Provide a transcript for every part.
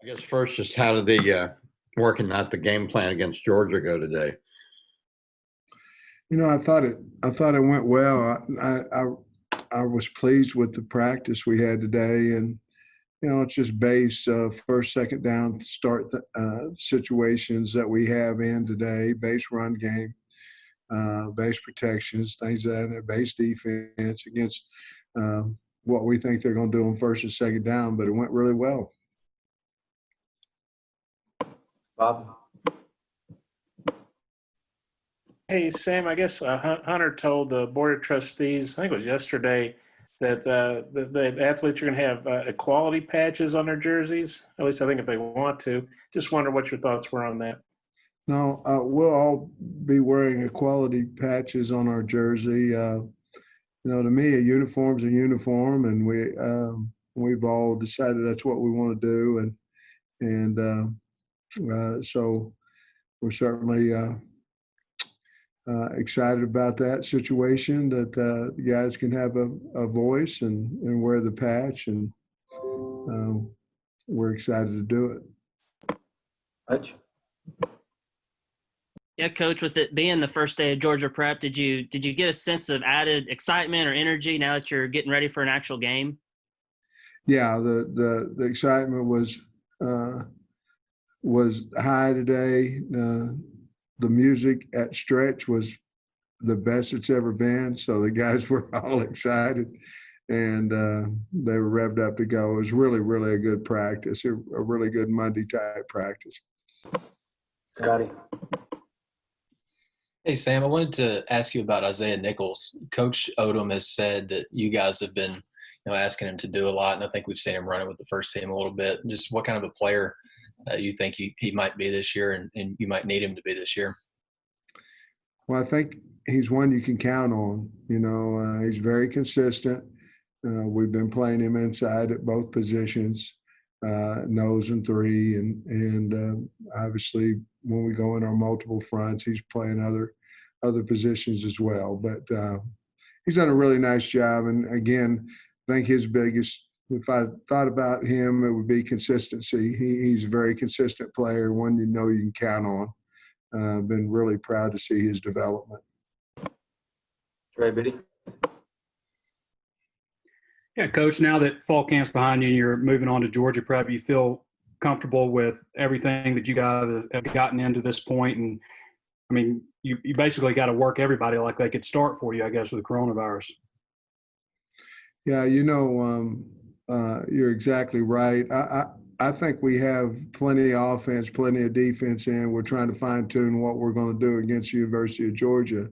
I guess first, just how did the working out the game plan against Georgia go today? I thought it went well. I was pleased with the practice we had today, and it's just base first, second down start situations that we have in today, base run game, base protections, things like that, base defense against what we think they're going to do on first and second down. But it went really well. Bob? Hey, Sam, I guess Hunter told the Board of Trustees, I think it was yesterday, that the athletes are going to have equality patches on their jerseys, at least I think if they want to. Just wonder what your thoughts were on that. No, we'll all be wearing equality patches on our jersey. To me, a uniform's a uniform, and we've all decided that's what we want to do, and so we're certainly excited about that situation, that the guys can have a voice and wear the patch, and we're excited to do it. Hutch? Yeah, Coach, with it being the first day of Georgia prep, did you get a sense of added excitement or energy now that you're getting ready for an actual game? Yeah, the excitement was high today. The music at stretch was the best it's ever been, so the guys were all excited, and they were revved up to go. It was really, really a good practice, a really good Monday type practice. Scotty? Hey, Sam, I wanted to ask you about Isaiah Nichols. Coach Odom has said that you guys have been asking him to do a lot, and I think we've seen him running with the first team a little bit. Just what kind of a player you think he might be this year, and you might need him to be this year? Well, I think he's one you can count on. He's very consistent. We've been playing him inside at both positions, nose and three, and obviously when we go in our multiple fronts, he's playing other positions as well. But he's done a really nice job. And again, I think his biggest, if I thought about him, it would be consistency. He's a very consistent player, one you can count on. Been really proud to see his development. Trey Biddy? Yeah, Coach, now that fall camp's behind you and you're moving on to Georgia prep, you feel comfortable with everything that you guys have gotten into this point? And, I mean, you basically got to work everybody like they could start for you, I guess, with the coronavirus. Yeah, you're exactly right. I think we have plenty of offense, plenty of defense, and we're trying to fine-tune what we're going to do against the University of Georgia.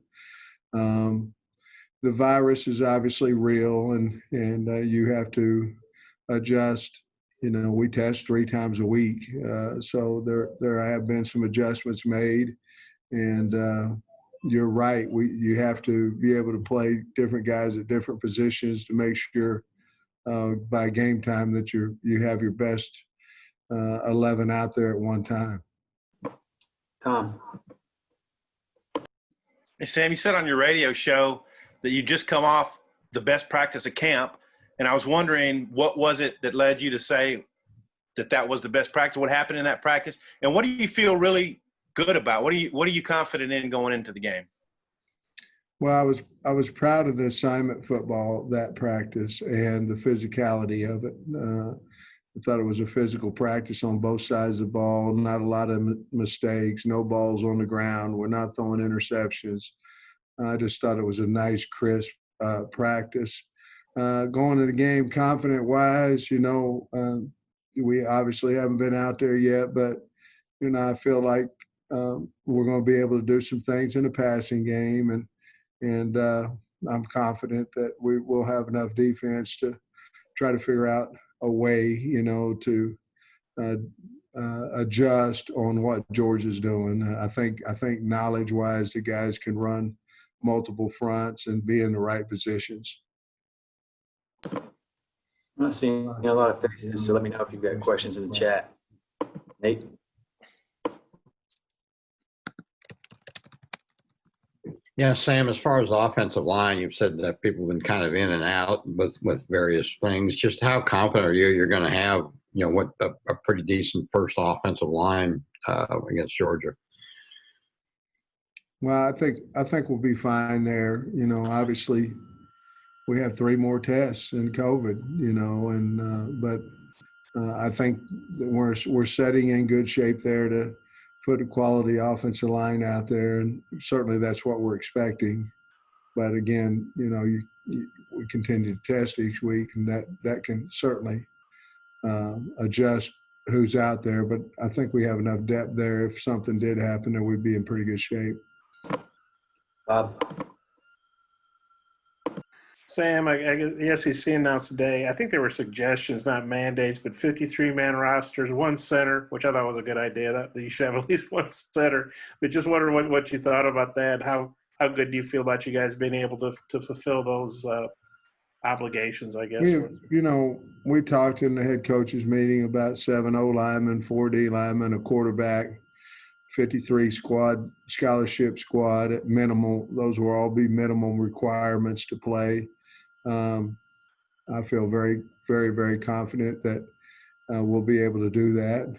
The virus is obviously real, and you have to adjust. We test 3 times a week, so there have been some adjustments made, and you're right. You have to be able to play different guys at different positions to make sure by game time that you have your best 11 out there at one time. Tom? Hey, Sam, you said on your radio show that you just come off the best practice of camp, and I was wondering what was it that led you to say that was the best practice? What happened in that practice, and what do you feel really good about? What are you confident in going into the game? Well, I was proud of the assignment football, that practice, and the physicality of it. I thought it was a physical practice on both sides of the ball, not a lot of mistakes, no balls on the ground. We're not throwing interceptions. I just thought it was a nice, crisp practice. Going to the game confident-wise, we obviously haven't been out there yet, but, I feel like we're going to be able to do some things in the passing game, and I'm confident that we will have enough defense to try to figure out a way, to adjust on what Georgia's doing. I think knowledge-wise, the guys can run multiple fronts and be in the right positions. I'm not seeing a lot of faces, so let me know if you've got questions in the chat. Nate? Yeah, Sam, as far as the offensive line, you've said that people have been kind of in and out with various things. Just how confident are you you're going to have what a pretty decent first offensive line against Georgia. Well, I think we'll be fine there. Obviously we have 3 more tests in COVID, but I think that we're setting in good shape there to put a quality offensive line out there, and certainly that's what we're expecting. But again, we continue to test each week, and that can certainly adjust who's out there. But I think we have enough depth there. If something did happen, then we'd be in pretty good shape. Bob? Sam, I guess the SEC announced today, I think there were suggestions, not mandates, but 53-man rosters, 1 center, which I thought was a good idea, that you should have at least 1 center. But just wondering what you thought about that. How good do you feel about you guys being able to fulfill those obligations, I guess? We talked in the head coaches meeting about 7 O linemen, 4 D linemen, a quarterback, 53 squad, scholarship squad at minimal. Those will all be minimum requirements to play. I feel very, very, very confident that we'll be able to do that.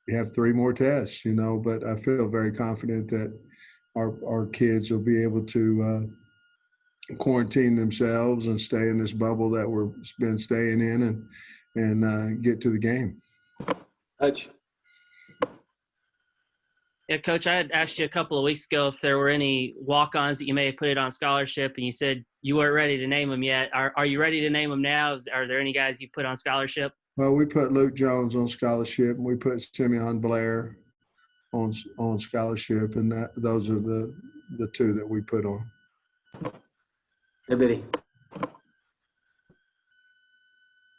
We have 3 more tests, but I feel very confident that our kids will be able to quarantine themselves and stay in this bubble that we've been staying in and get to the game. Coach? Yeah, Coach, I had asked you a couple of weeks ago if there were any walk-ons that you may have put it on scholarship, and you said you weren't ready to name them yet. Are you ready to name them now? Are there any guys you put on scholarship? Well, we put Luke Jones on scholarship, and we put Simeon Blair on scholarship, and those are the 2 that we put on. Everybody?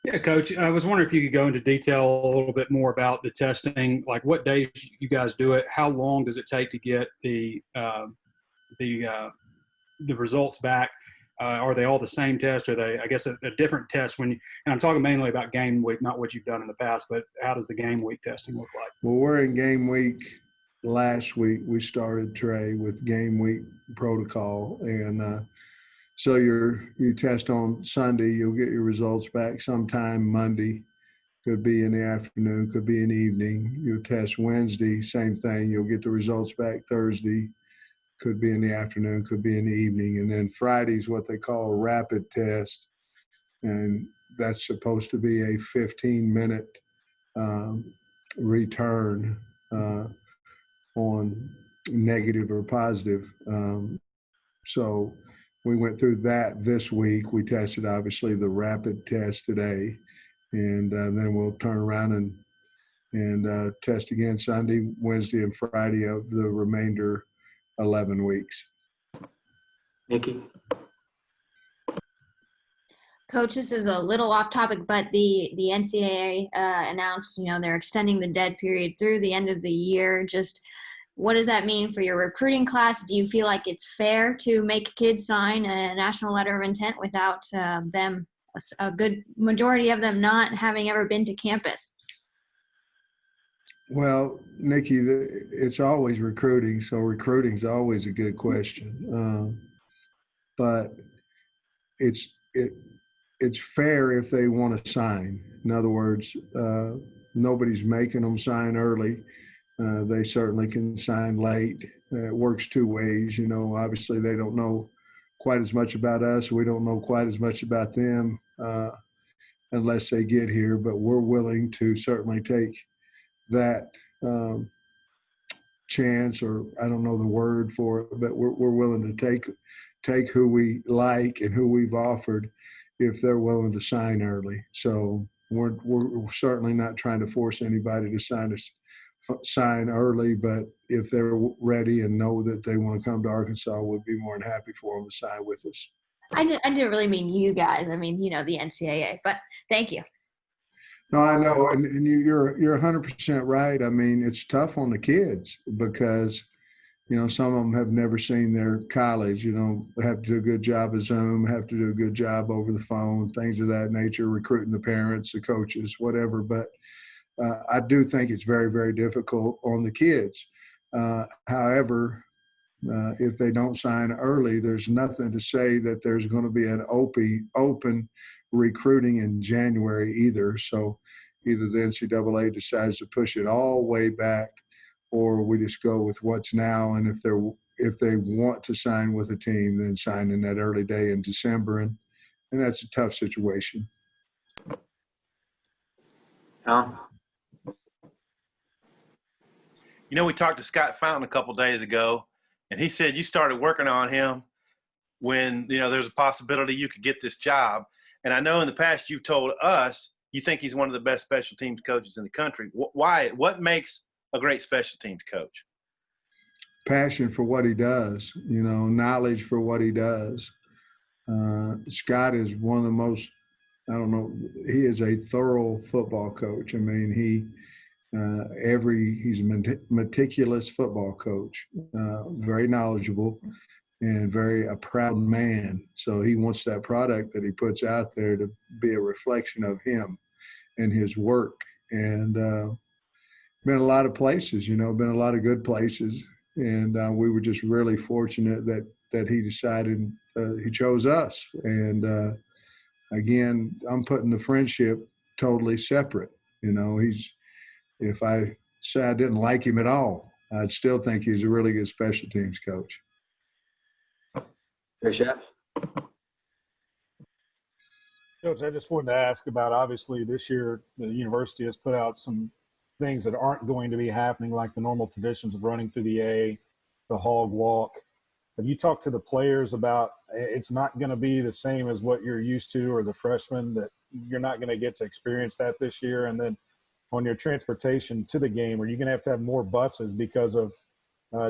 Yeah, Coach, I was wondering if you could go into detail a little bit more about the testing, like what days you guys do it, how long does it take to get the results back? Are they all the same test? Are they, I guess, a different test and I'm talking mainly about game week, not what you've done in the past, but how does the game week testing look like? Well, we're in game week. Last week we started, Trey, with game week protocol, and so you test on Sunday, you'll get your results back sometime Monday. Could be in the afternoon, could be in the evening. You'll test Wednesday, same thing. You'll get the results back Thursday. Could be in the afternoon, could be in the evening. And then Friday's what they call a rapid test. And that's supposed to be a 15-minute return on negative or positive. So we went through that this week. We tested, obviously, the rapid test today. And then we'll turn around and test again Sunday, Wednesday, and Friday of the remainder 11 weeks. Nikki? Coach, this is a little off topic, but the NCAA announced, they're extending the dead period through the end of the year. Just what does that mean for your recruiting class? Do you feel like it's fair to make kids sign a national letter of intent without them, a good majority of them, not having ever been to campus? Well, Nikki, it's always recruiting, so recruiting's always a good question. But it's fair if they want to sign. In other words, nobody's making them sign early. They certainly can sign late. It works 2 ways. Obviously they don't know quite as much about us. We don't know quite as much about them unless they get here. But we're willing to certainly take that chance, or I don't know the word for it, but we're willing to take who we like and who we've offered if they're willing to sign early. So we're certainly not trying to force anybody to sign early, but if they're ready and know that they want to come to Arkansas, we'd be more than happy for them to sign with us. I didn't really mean you guys. I mean, the NCAA, but thank you. No, I know, and you're 100% right. I mean, it's tough on the kids because, some of them have never seen their college. Have to do a good job of Zoom, have to do a good job over the phone, things of that nature, recruiting the parents, the coaches, whatever. But I do think it's very, very difficult on the kids. However, if they don't sign early, there's nothing to say that there's going to be an open recruiting in January either. So either the NCAA decides to push it all way back, or we just go with what's now. And if they want to sign with a team, then sign in that early day in December. And that's a tough situation. Tom? You know, we talked to Scott Fountain a couple days ago, and he said you started working on him when, you know, there's a possibility you could get this job. And I know in the past you've told us you think he's one of the best special teams coaches in the country. Why? What makes a great special teams coach? Passion for what he does, you know, knowledge for what he does. Scott is one of the most, I don't know, he is a thorough football coach. I mean, he's a meticulous football coach, very knowledgeable and a proud man. So he wants that product that he puts out there to be a reflection of him and his work. And been a lot of places, you know, been a lot of good places. And we were just really fortunate that he decided he chose us. And again, I'm putting the friendship totally separate. You know, if I say I didn't like him at all, I'd still think he's a really good special teams coach. Chef? Coach, I just wanted to ask about, obviously this year the university has put out some things that aren't going to be happening, like the normal traditions of running through the A, the hog walk. Have you talked to the players about it's not going to be the same as what you're used to, or the freshmen, that you're not going to get to experience that this year? And then on your transportation to the game, are you going to have more buses because of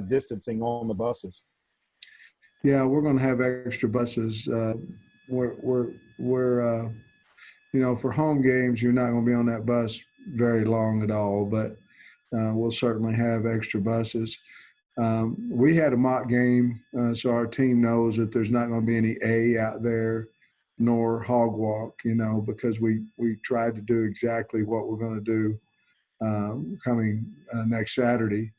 distancing on the buses? Yeah, we're going to have extra buses. We're you know, for home games, you're not going to be on that bus very long at all, but we'll certainly have extra buses. We had a mock game, so our team knows that there's not going to be any A out there nor hog walk, you know, because we tried to do exactly what we're going to do coming next Saturday.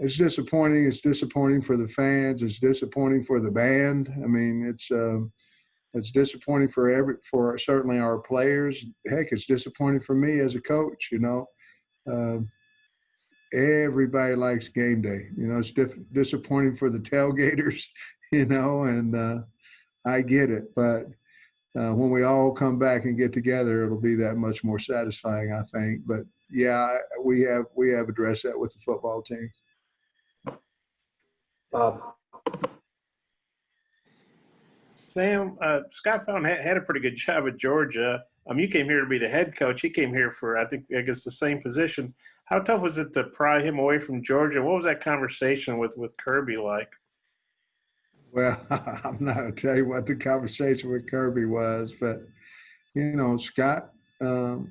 It's disappointing. It's disappointing for the fans. It's disappointing for the band. I mean, it's disappointing for certainly our players. Heck, it's disappointing for me as a coach. You know, everybody likes game day. You know, it's disappointing for the tailgaters. You know, and I get it, but when we all come back and get together, it'll be that much more satisfying, I think. But yeah, we have addressed that with the football team. Sam, Scott Fountain had a pretty good job at Georgia. You came here to be the head coach. He came here for, I guess, the same position. How tough was it to pry him away from Georgia? What was that conversation with Kirby like? Well, I'm not going to tell you what the conversation with Kirby was, but, you know, Scott, you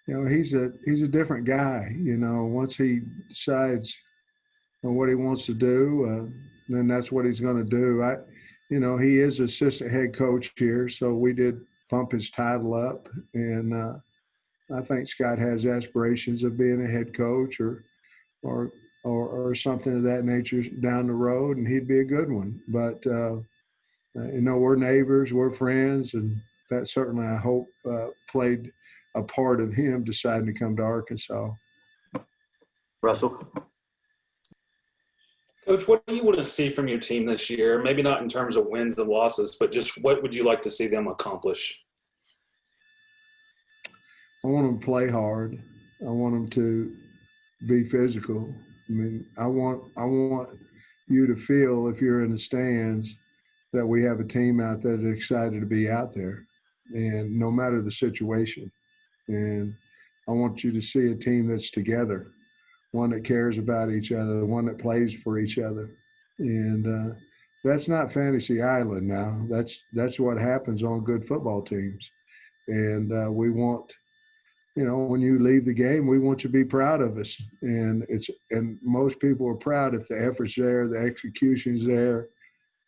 know, he's a different guy. You know, once he decides what he wants to do, then that's what he's going to do. You know, he is assistant head coach here, so we did bump his title up, and I think Scott has aspirations of being a head coach or something of that nature down the road, and he'd be a good one. But you know, we're neighbors, we're friends, and that certainly, I hope, played a part of him deciding to come to Arkansas. Russell? Coach, what do you want to see from your team this year? Maybe not in terms of wins and losses, but just what would you like to see them accomplish? I want them to play hard. I want them to be physical. I mean, I want you to feel, if you're in the stands, that we have a team out there that's excited to be out there, and no matter the situation. And I want you to see a team that's together, one that cares about each other, one that plays for each other. And that's not Fantasy Island now. That's what happens on good football teams. And we want, you know, when you leave the game, we want you to be proud of us. And most people are proud if the effort's there, the execution's there,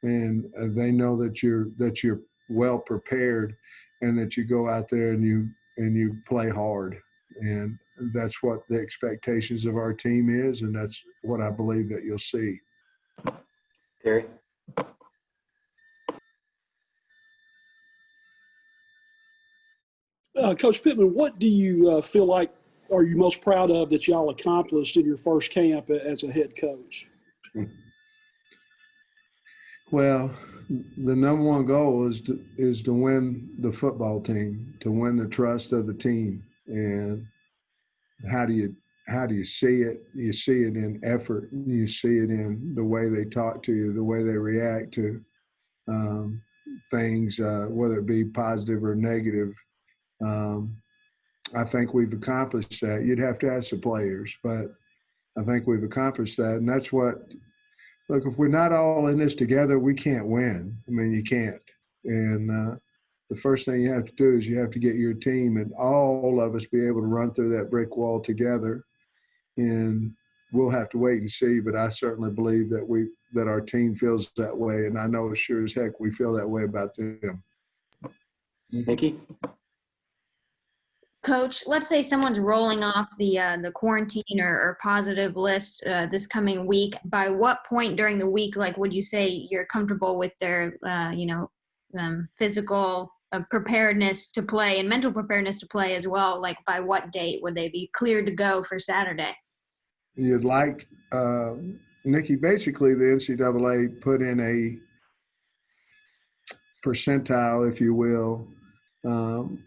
and they know that you're well prepared, and that you go out there and you play hard. And that's what the expectations of our team is, and that's what I believe that you'll see. Terry? Coach Pittman, what do you feel like are you most proud of that y'all accomplished in your first camp as a head coach? Well, the number one goal is to win the football team, to win the trust of the team. And how do you see it? You see it in effort. You see it in the way they talk to you, the way they react to things, whether it be positive or negative. I think we've accomplished that. You'd have to ask the players, but I think we've accomplished that. And that's what, look, if we're not all in this together, we can't win. I mean, you can't. And the first thing you have to do is you have to get your team and all of us be able to run through that brick wall together. And we'll have to wait and see, but I certainly believe that our team feels that way. And I know as sure as heck we feel that way about them. Nikki? Coach, let's say someone's rolling off the quarantine or positive list this coming week. By what point during the week, like, would you say you're comfortable with their, physical preparedness to play and mental preparedness to play as well? Like, by what date would they be cleared to go for Saturday? You'd like, Nikki, basically the NCAA put in a percentile, if you will,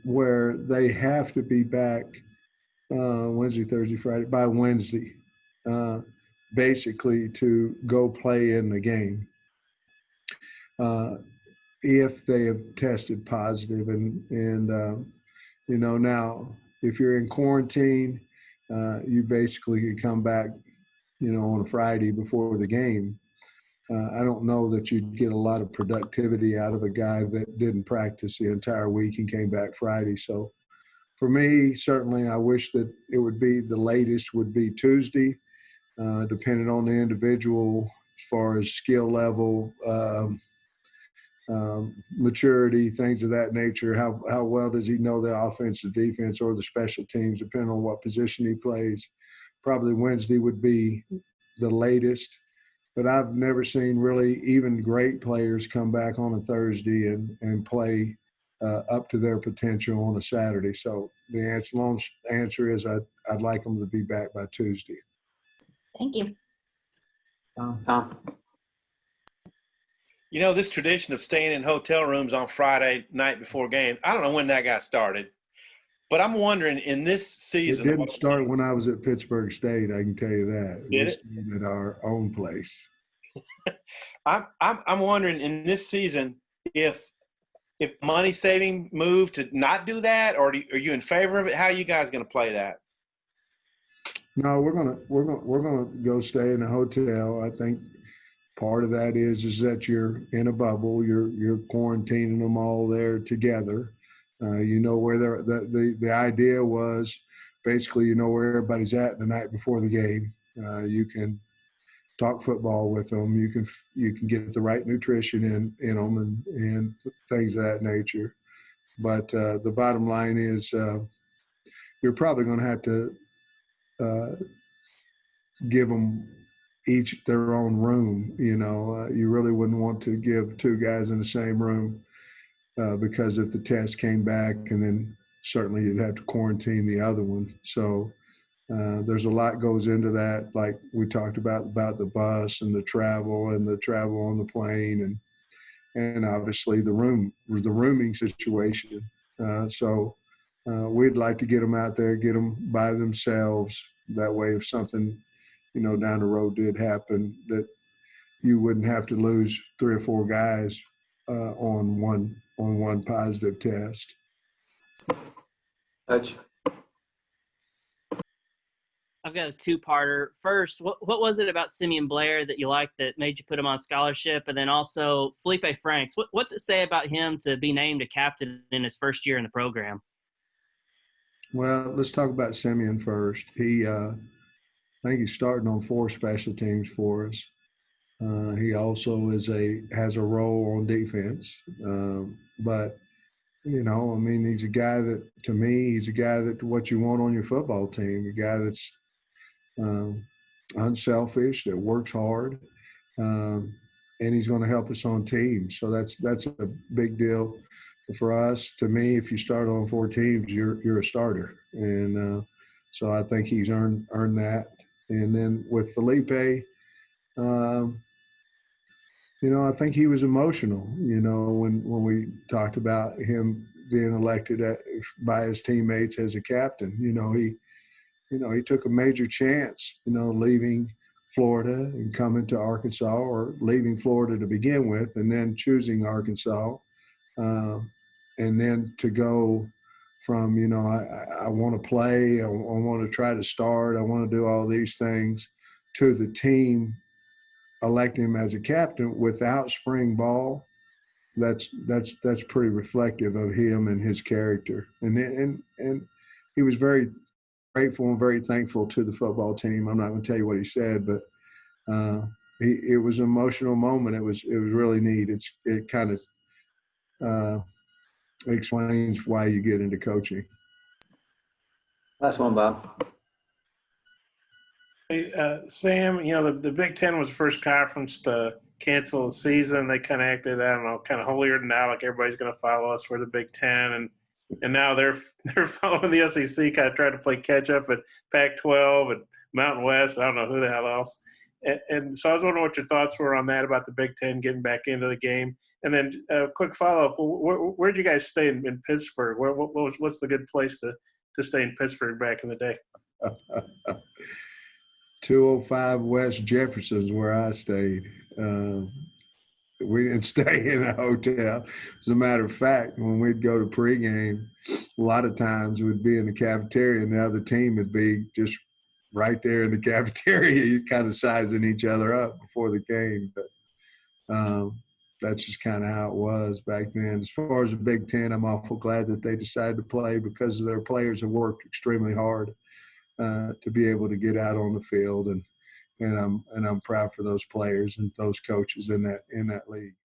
where they have to be back Wednesday, Thursday, Friday, by Wednesday, basically to go play in the game. If they have tested positive and now if you're in quarantine, you basically could come back, on a Friday before the game. I don't know that you'd get a lot of productivity out of a guy that didn't practice the entire week and came back Friday. So for me, certainly I wish that it would be the latest would be Tuesday, depending on the individual as far as skill level, maturity, things of that nature. How well does he know the offense, the defense, or the special teams, depending on what position he plays. Probably Wednesday would be the latest. But I've never seen really even great players come back on a Thursday and play up to their potential on a Saturday. So the long answer is I'd like them to be back by Tuesday. Thank you. Tom? This tradition of staying in hotel rooms on Friday night before games, I don't know when that got started, but I'm wondering in this season. It didn't start when I was at Pittsburgh State, I can tell you that. Did it? Started at our own place. I'm wondering in this season if money saving move to not do that, or are you in favor of it? How are you guys going to play that? No, we're gonna go stay in a hotel. I think part of that is that you're in a bubble. You're quarantining them all there together. Where they're. The idea was basically where everybody's at the night before the game. You can talk football with them. You can get the right nutrition in them and things of that nature. But the bottom line is you're probably going to have to give them each their own room. You really wouldn't want to give two guys in the same room because if the test came back, and then certainly you'd have to quarantine the other one. So there's a lot goes into that, like we talked about the bus and the travel on the plane and obviously the rooming situation. So we'd like to get them out there, get them by themselves. That way, if something, down the road did happen, that you wouldn't have to lose 3 or 4 guys on one positive test. Coach? I've got a two-parter. First, what was it about Simeon Blair that you liked that made you put him on scholarship? And then also Felipe Franks, what's it say about him to be named a captain in his first year in the program? Well, let's talk about Simeon first. I think he's starting on 4 special teams for us. He also has a role on defense. But he's a guy that, to me, he's a guy that what you want on your football team, a guy that's unselfish, that works hard, and he's going to help us on teams. So that's a big deal for us, to me, if you start on 4 teams, you're a starter, and so I think he's earned that. And then with Felipe, I think he was emotional. When we talked about him being elected by his teammates as a captain, he took a major chance, leaving Florida and coming to Arkansas, or leaving Florida to begin with, and then choosing Arkansas. And then to go from, I want to play, I want to try to start, I want to do all these things, to the team electing him as a captain without spring ball. That's pretty reflective of him and his character. And he was very grateful and very thankful to the football team. I'm not going to tell you what he said, but it was an emotional moment. It was really neat. It kind of explains why you get into coaching. Last one, Bob. Hey, Sam, the Big Ten was the first conference to cancel the season. They kind of acted, I don't know, kind of holier than thou, like everybody's going to follow us. We're the Big Ten, and now they're following the SEC, kind of trying to play catch up at Pac-12 and Mountain West. I don't know who the hell else. And so I was wondering what your thoughts were on that, about the Big Ten getting back into the game. And then a quick follow-up: where'd you guys stay in Pittsburgh? What's the good place to stay in Pittsburgh back in the day? 205 West Jefferson is where I stayed. We didn't stay in a hotel. As a matter of fact, when we'd go to pregame, a lot of times we'd be in the cafeteria, and the other team would be just right there in the cafeteria. You kind of sizing each other up before the game. But that's just kind of how it was back then. As far as the Big Ten, I'm awful glad that they decided to play, because their players have worked extremely hard to be able to get out on the field, and I'm proud for those players and those coaches in that league.